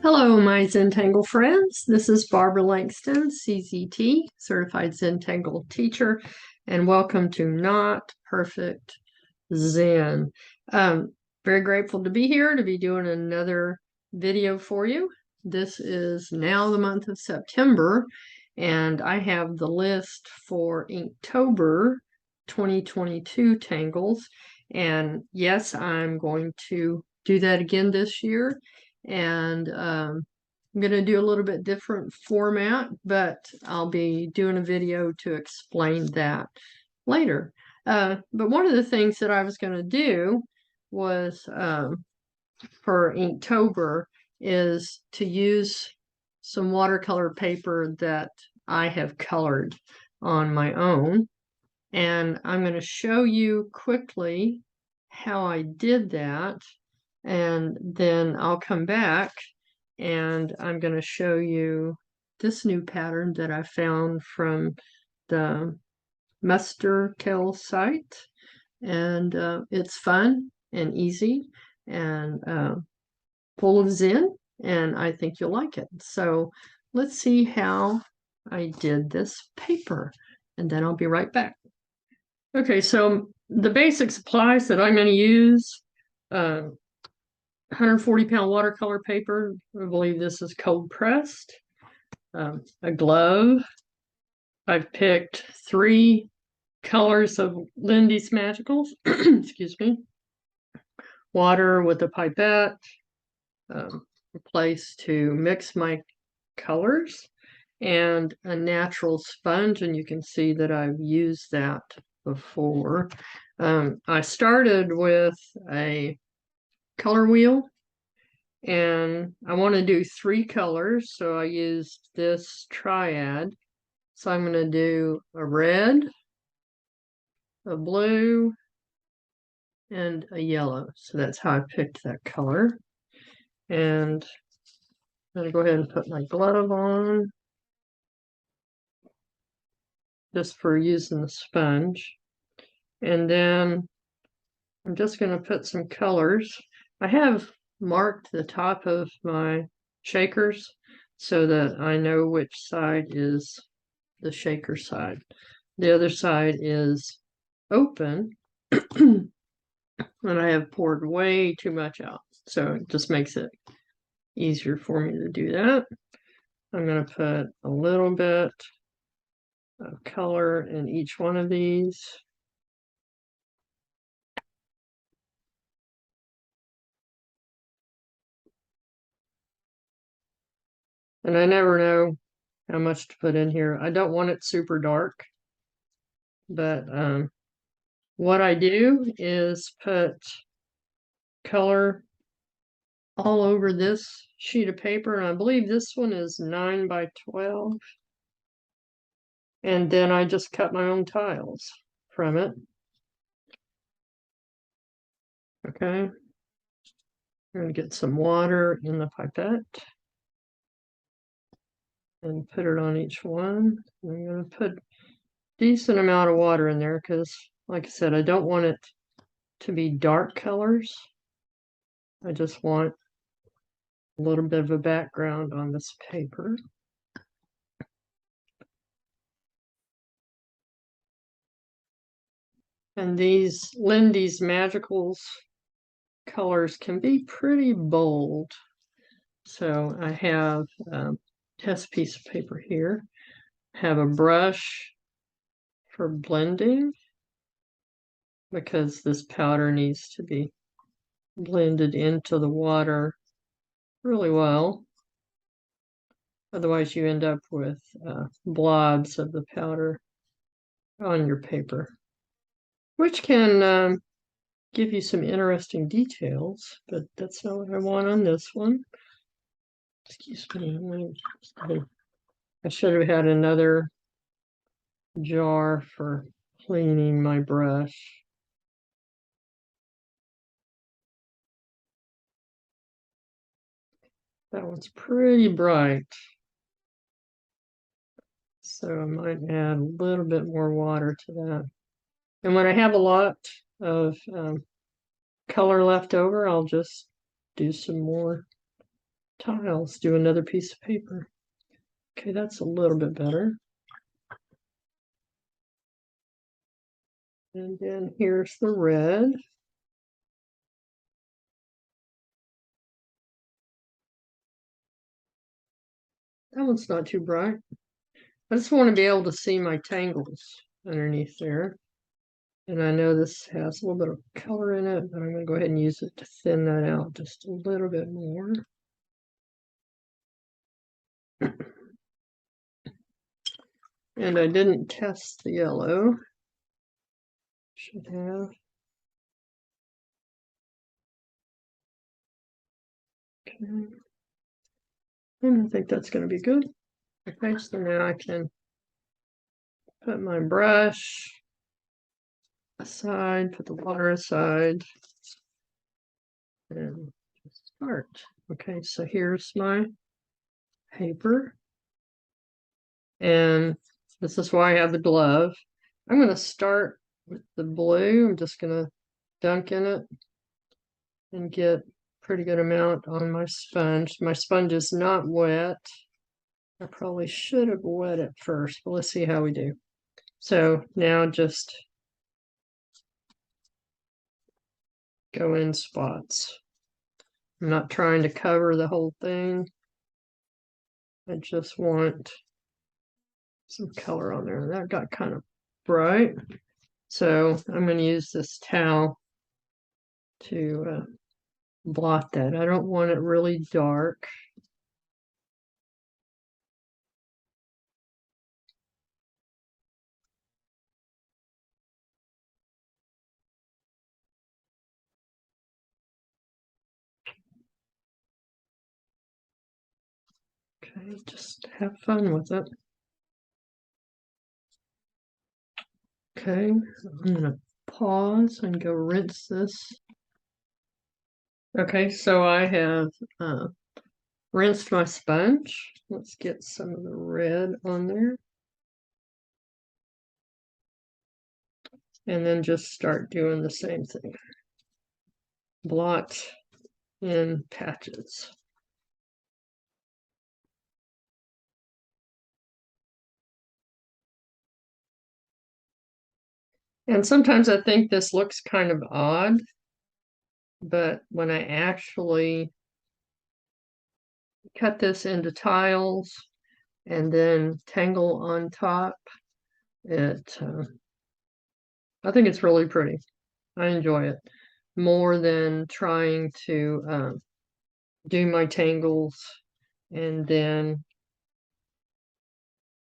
Hello, my Zentangle friends. This is Barbara Langston, CZT, Certified Zentangle Teacher, and welcome to Not Perfect Zen. Very grateful to be here, to be doing another video for you. This is now the month of September, and I have the list for Inktober 2022 tangles. And yes, I'm going to do that again this year. And I'm going to do a little bit different format, but I'll be doing a video to explain that later. But one of the things that I was going to do was for Inktober is to use some watercolor paper that I have colored on my own. And I'm going to show you quickly how I did that. And then I'll come back and I'm going to show you this new pattern that I found from the Manair site. And it's fun and easy and full of zen, and I think you'll like it. So let's see how I did this paper, and then I'll be right back. Okay, so the basic supplies that I'm going to use, 140-pound watercolor paper. I believe this is cold pressed. A glove. I've picked 3 colors of Lindy's Magicals. Excuse me. Water with a pipette. A place to mix my colors. And a natural sponge. And you can see that I've used that before. I started with a color wheel, and I want to do 3 colors, so I used this triad. So I'm going to do a red, a blue, and a yellow. So that's how I picked that color. And I'm going to go ahead and put my glove on, just for using the sponge. And then I'm just going to put some colors. I have marked the top of my shakers so that I know which side is the shaker side. The other side is open, and I have poured way too much out, so it just makes it easier for me to do that. I'm going to put a little bit of color in each one of these. And I never know how much to put in here. I don't want it super dark, but what I do is put color all over this sheet of paper, and I believe this one is 9 by 12. And then I just cut my own tiles from it. Okay. I'm going to get some water in the pipette and put it on each one. I'm going to put a decent amount of water in there because, like I said, I don't want it to be dark colors. I just want a little bit of a background on this paper. And these Lindy's Magicals colors can be pretty bold. So I have a test piece of paper here. Have a brush for blending because this powder needs to be blended into the water really well. Otherwise you end up with blobs of the powder on your paper, which can give you some interesting details, but that's not what I want on this one. Excuse me. I should have had another jar for cleaning my brush. That one's pretty bright, so I might add a little bit more water to that. And when I have a lot of color left over, I'll just do some more tiles. Do another piece of paper. Okay, that's a little bit better. And then here's the red. That one's not too bright. I just want to be able to see my tangles underneath there. And I know this has a little bit of color in it, but I'm going to go ahead and use it to thin that out just a little bit more. And I didn't test the yellow. Should have. Okay. And I think that's going to be good. Okay, so now I can put my brush aside, put the water aside, and just start. Okay, so here's my paper. And this is why I have the glove. I'm going to start with the blue. I'm just going to dunk in it and get a pretty good amount on my sponge. My sponge is not wet. I probably should have wet it first, but let's see how we do. So now just go in spots. I'm not trying to cover the whole thing. I just want some color on there. That got kind of bright. So I'm going to use this towel to blot that. I don't want it really dark. Okay, just have fun with it. Okay, I'm going to pause and go rinse this. Okay, so I have rinsed my sponge. Let's get some of the red on there. And then just start doing the same thing. Blot in patches. And sometimes I think this looks kind of odd, but when I actually cut this into tiles and then tangle on top, I think it's really pretty. I enjoy it more than trying to do my tangles and then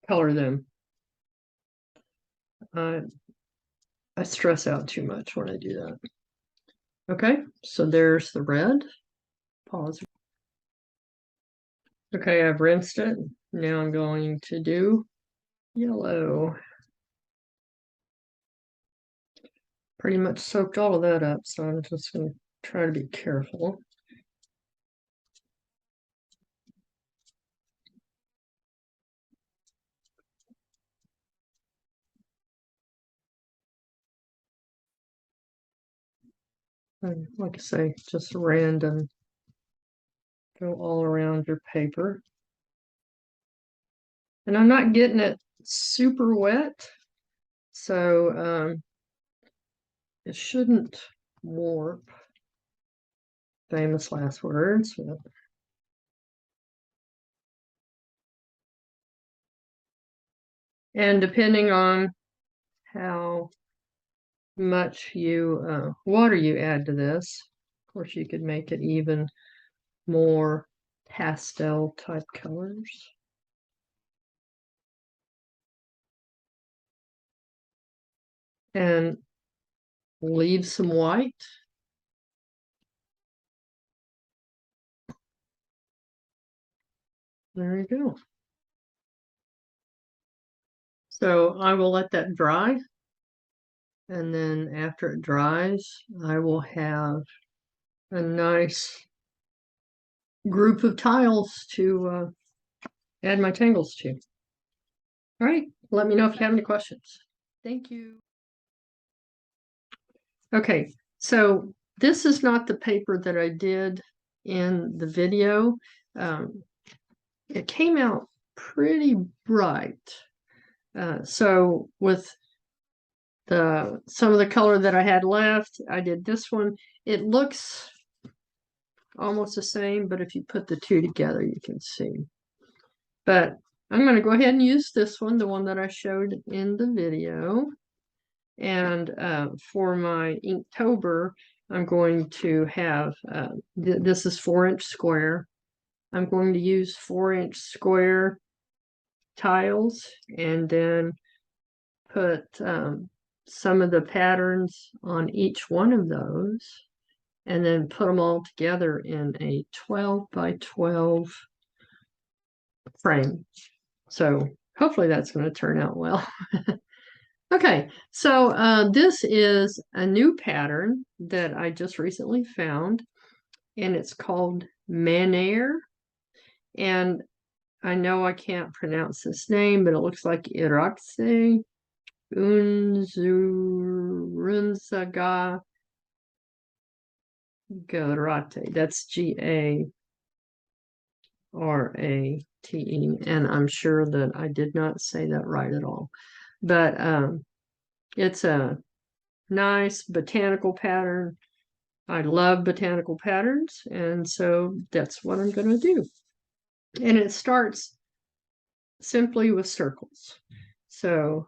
color them. I stress out too much when I do that. Okay, so there's the red. Pause. Okay, I've rinsed it. Now I'm going to do yellow. Pretty much soaked all of that up, so I'm just going to try to be careful. And like I say, just random. Go all around your paper. And I'm not getting it super wet, so it shouldn't warp. Famous last words. But... And depending on how much water you add to this, of course, you could make it even more pastel type colors. And leave some white. There you go. So I will let that dry. And then after it dries, I will have a nice group of tiles to add my tangles to. All right, let me know if you have any questions. Thank you. Okay, so this is not the paper that I did in the video. it came out pretty bright. So with some of the color that I had left, I did this one. It looks almost the same, but if you put the two together, you can see. But I'm going to go ahead and use this one, the one that I showed in the video. And for my Inktober, I'm going to have, this is 4-inch square. I'm going to use 4-inch square tiles and then put some of the patterns on each one of those and then put them all together in a 12 by 12 frame. So hopefully that's going to turn out well. Okay, so this is a new pattern that I just recently found, and it's called Manair. And I know I can't pronounce this name, but it looks like Iratxe, Unzurrunzaga, Garate. That's Garate. And I'm sure that I did not say that right at all. But it's a nice botanical pattern. I love botanical patterns, and so that's what I'm going to do. And it starts simply with circles. So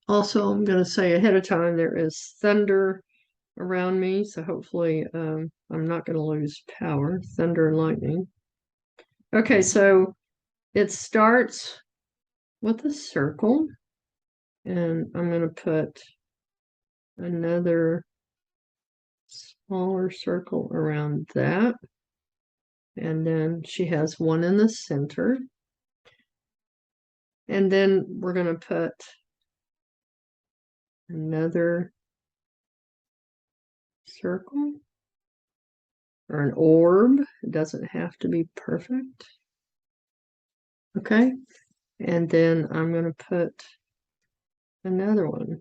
also I'm going to say ahead of time there is thunder around me, so hopefully I'm not going to lose power. Thunder and lightning. Okay, so it starts with a circle, and I'm going to put another smaller circle around that, and then she has one in the center, and then we're going to put another circle or an orb. It doesn't have to be perfect. Okay, and then I'm going to put another one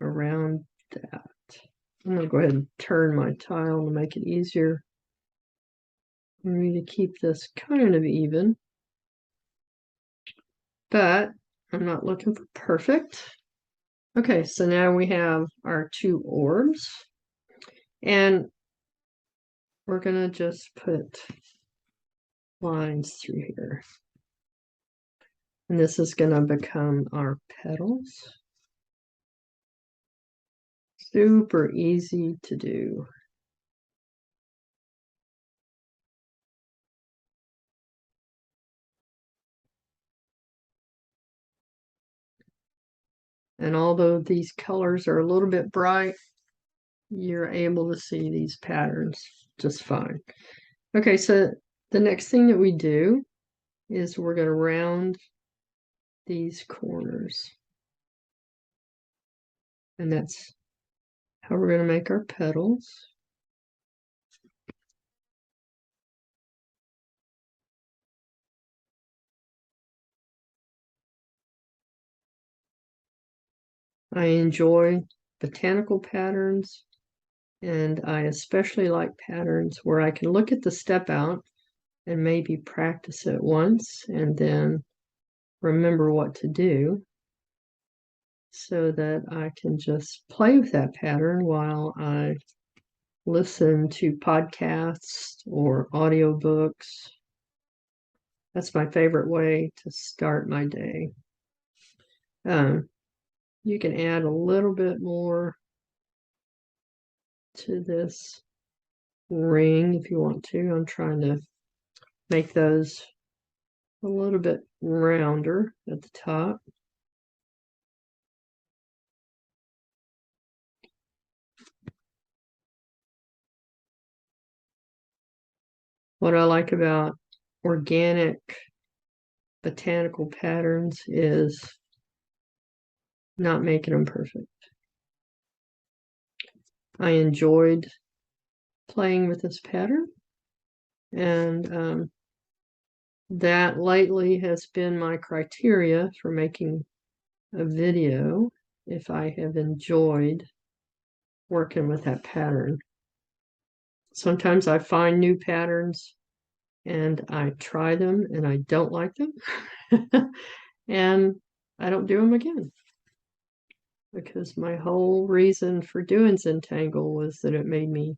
around that. I'm going to go ahead and turn my tile to make it easier for me to keep this kind of even. But I'm not looking for perfect. Okay, so now we have our two orbs. And we're going to just put lines through here. And this is going to become our petals. Super easy to do. And although these colors are a little bit bright, you're able to see these patterns just fine. Okay, so the next thing that we do is we're going to round these corners. And that's how we're going to make our petals. I enjoy botanical patterns, and I especially like patterns where I can look at the step out and maybe practice it once and then remember what to do so that I can just play with that pattern while I listen to podcasts or audiobooks. That's my favorite way to start my day. You can add a little bit more to this ring if you want to. I'm trying to make those a little bit rounder at the top. What I like about organic botanical patterns is not making them perfect. I enjoyed playing with this pattern, and that lately has been my criteria for making a video, if I have enjoyed working with that pattern. Sometimes I find new patterns and I try them and I don't like them and I don't do them again, because my whole reason for doing Zentangle was that it made me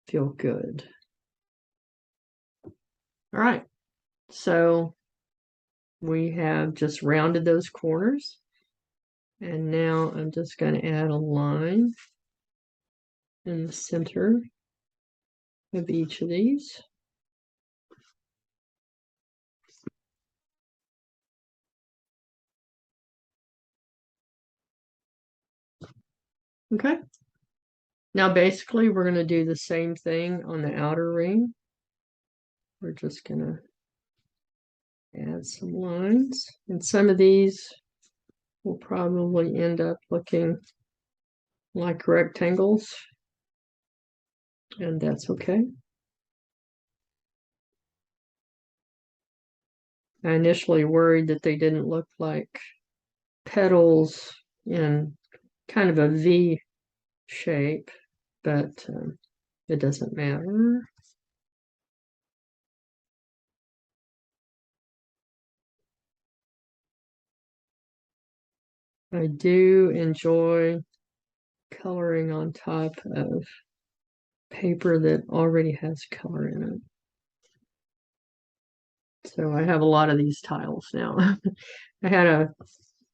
feel good. All right, so we have just rounded those corners, and now I'm just going to add a line in the center of each of these. Okay. Now basically we're going to do the same thing on the outer ring. We're just going to add some lines, and some of these will probably end up looking like rectangles, and that's okay. I initially worried that they didn't look like petals in kind of a V shape, but it doesn't matter. I do enjoy coloring on top of paper that already has color in it. So I have a lot of these tiles now. I had a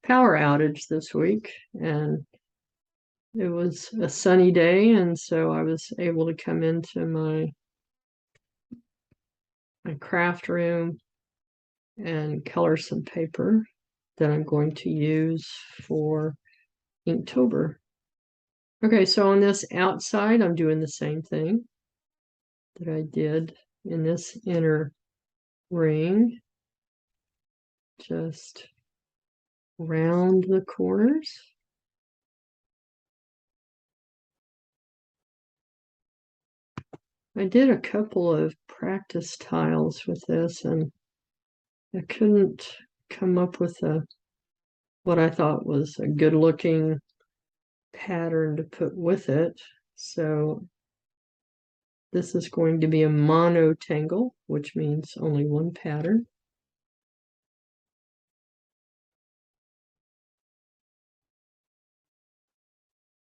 power outage this week, and it was a sunny day, and so I was able to come into my craft room and color some paper that I'm going to use for Inktober. Okay, so on this outside, I'm doing the same thing that I did in this inner ring. Just round the corners. I did a couple of practice tiles with this, and I couldn't come up with what I thought was a good looking pattern to put with it. So this is going to be a monotangle, which means only one pattern.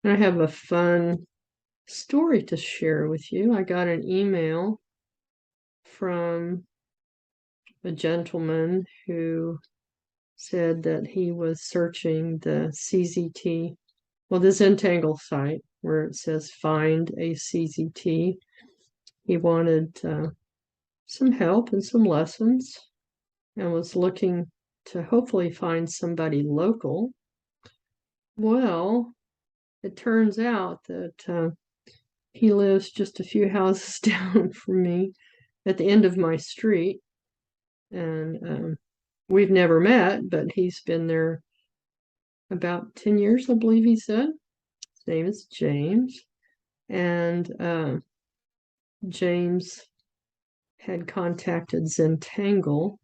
And I have a fun story to share with you. I got an email from a gentleman who said that he was searching the CZT, well, the Zentangle site where it says find a CZT. He wanted some help and some lessons, and was looking to hopefully find somebody local. Well, it turns out that he lives just a few houses down from me at the end of my street, and we've never met, but he's been there about 10 years, I believe he said. His name is James, and James had contacted Zentangle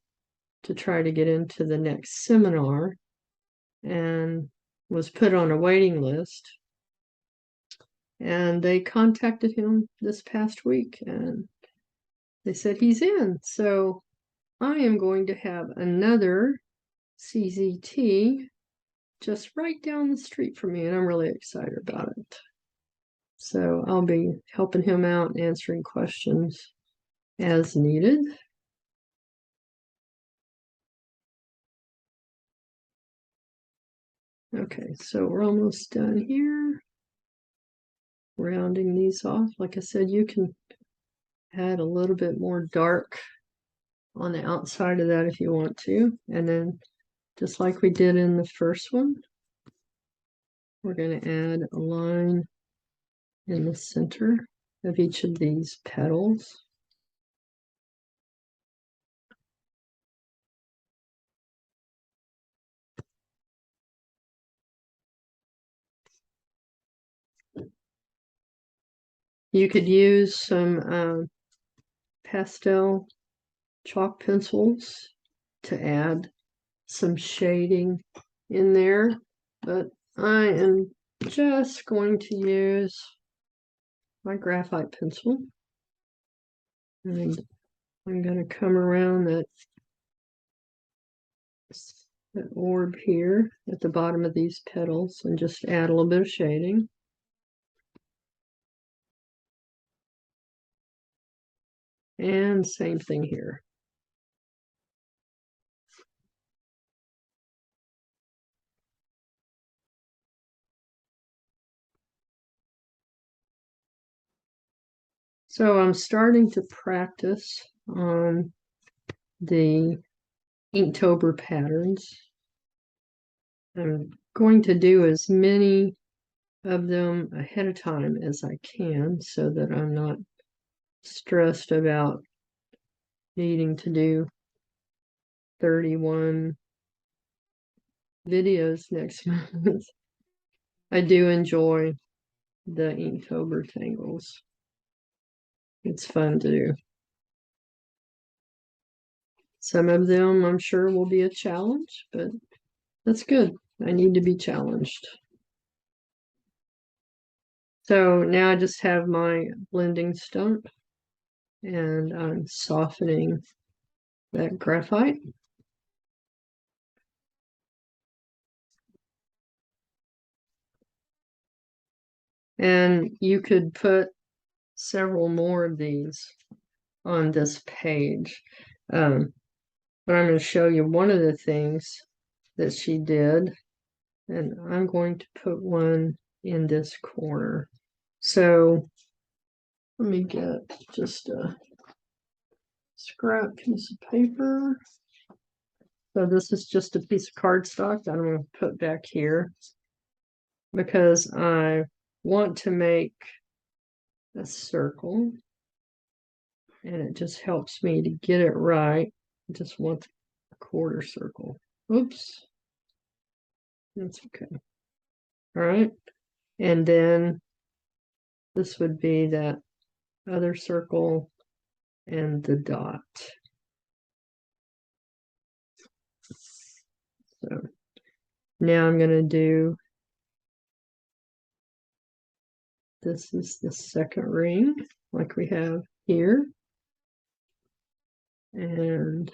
to try to get into the next seminar and was put on a waiting list. And they contacted him this past week and they said he's in. So I am going to have another CZT just right down the street from me, and I'm really excited about it. So I'll be helping him out and answering questions as needed. Okay, so we're almost done here. Rounding these off. Like I said, you can add a little bit more dark on the outside of that if you want to. And then just like we did in the first one, we're going to add a line in the center of each of these petals. You could use some pastel chalk pencils to add some shading in there, but I am just going to use my graphite pencil. And I'm going to come around that orb here at the bottom of these petals and just add a little bit of shading. And same thing here. So I'm starting to practice on the Inktober patterns. I'm going to do as many of them ahead of time as I can so that I'm not stressed about needing to do 31 videos next month. I do enjoy the Inktober tangles. It's fun to do. Some of them I'm sure will be a challenge, but that's good. I need to be challenged. So now I just have my blending stump and I'm softening that graphite. And you could put several more of these on this page. But I'm going to show you one of the things that she did. And I'm going to put one in this corner. So let me get just a scrap piece of paper. So this is just a piece of cardstock that I'm going to put back here because I want to make a circle and it just helps me to get it right. I just want a quarter circle. Oops. That's okay. All right. And then this would be that other circle and the dot. So now I'm going to do, this is the second ring like we have here. And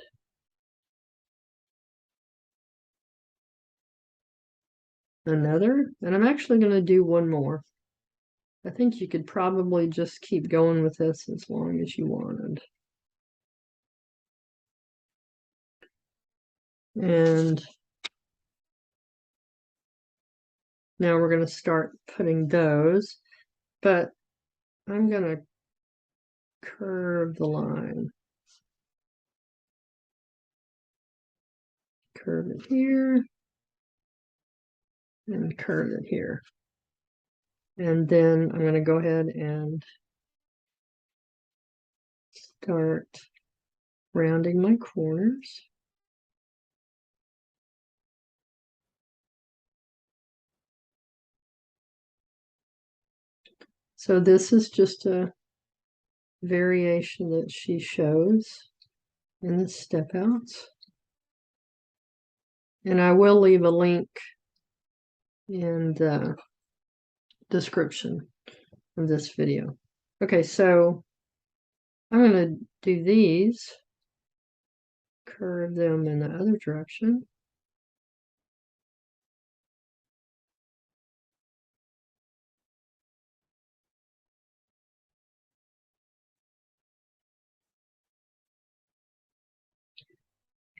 another, and I'm actually going to do one more. I think you could probably just keep going with this as long as you wanted. And now we're going to start putting those, but I'm going to curve the line. Curve it here and curve it here. And then I'm going to go ahead and start rounding my corners. So this is just a variation that she shows in the step outs. And I will leave a link in the description of this video. Okay, so I'm going to do these, curve them in the other direction.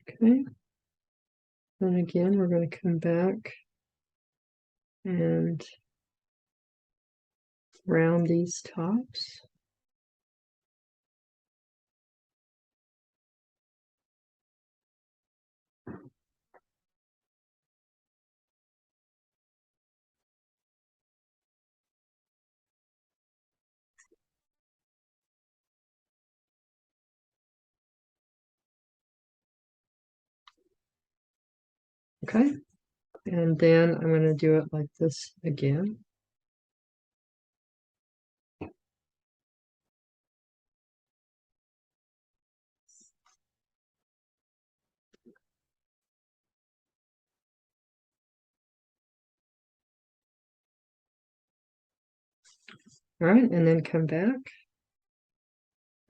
Okay. And again, we're going to come back and round these tops. Okay. And then I'm going to do it like this again. All right, and then come back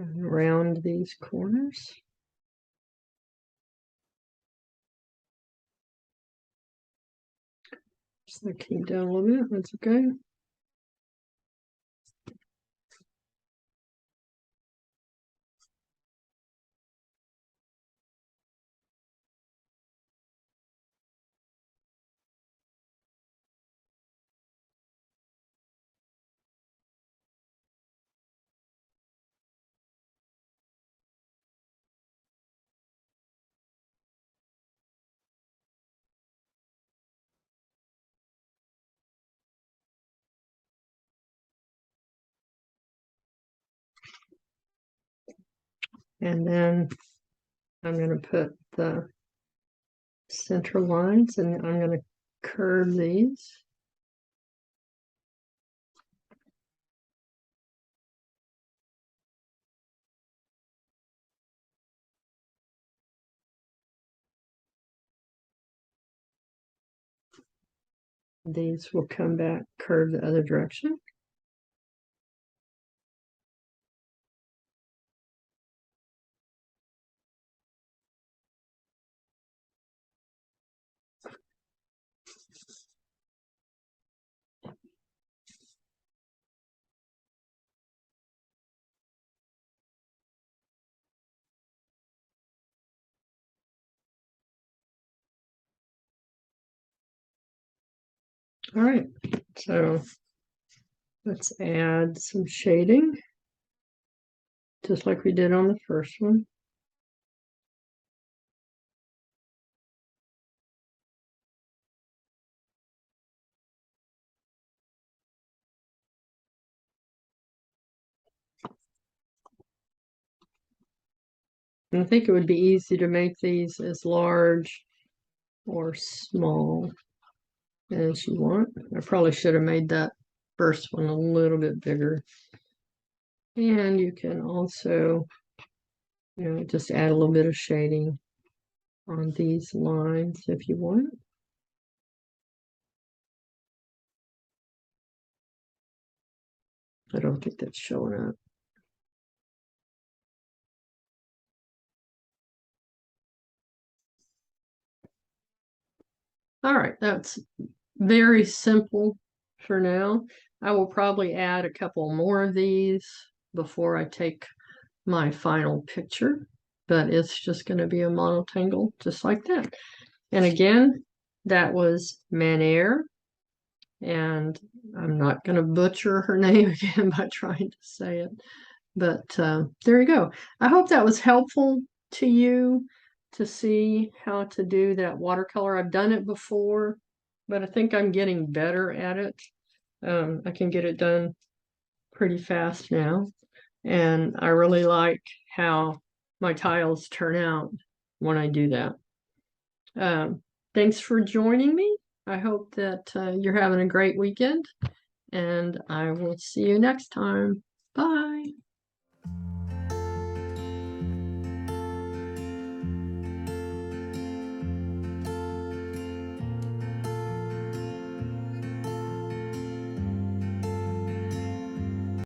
And around these corners. Just that came down a little bit, that's okay. And then I'm going to put the center lines and I'm going to curve these. These will come back, curve the other direction. All right, so let's add some shading, just like we did on the first one. And I think it would be easy to make these as large or small as you want. I probably should have made that first one a little bit bigger. And you can also, just add a little bit of shading on these lines if you want. I don't think that's showing up. All right, that's very simple for now. I will probably add a couple more of these before I take my final picture, but it's just going to be a monotangle just like that. And again, that was Manair, and I'm not going to butcher her name again by trying to say it, but there you go. I hope that was helpful to you to see how to do that watercolor. I've done it before, but I think I'm getting better at it. I can get it done pretty fast now, and I really like how my tiles turn out when I do that. Thanks for joining me. I hope that you're having a great weekend, and I will see you next time. Bye.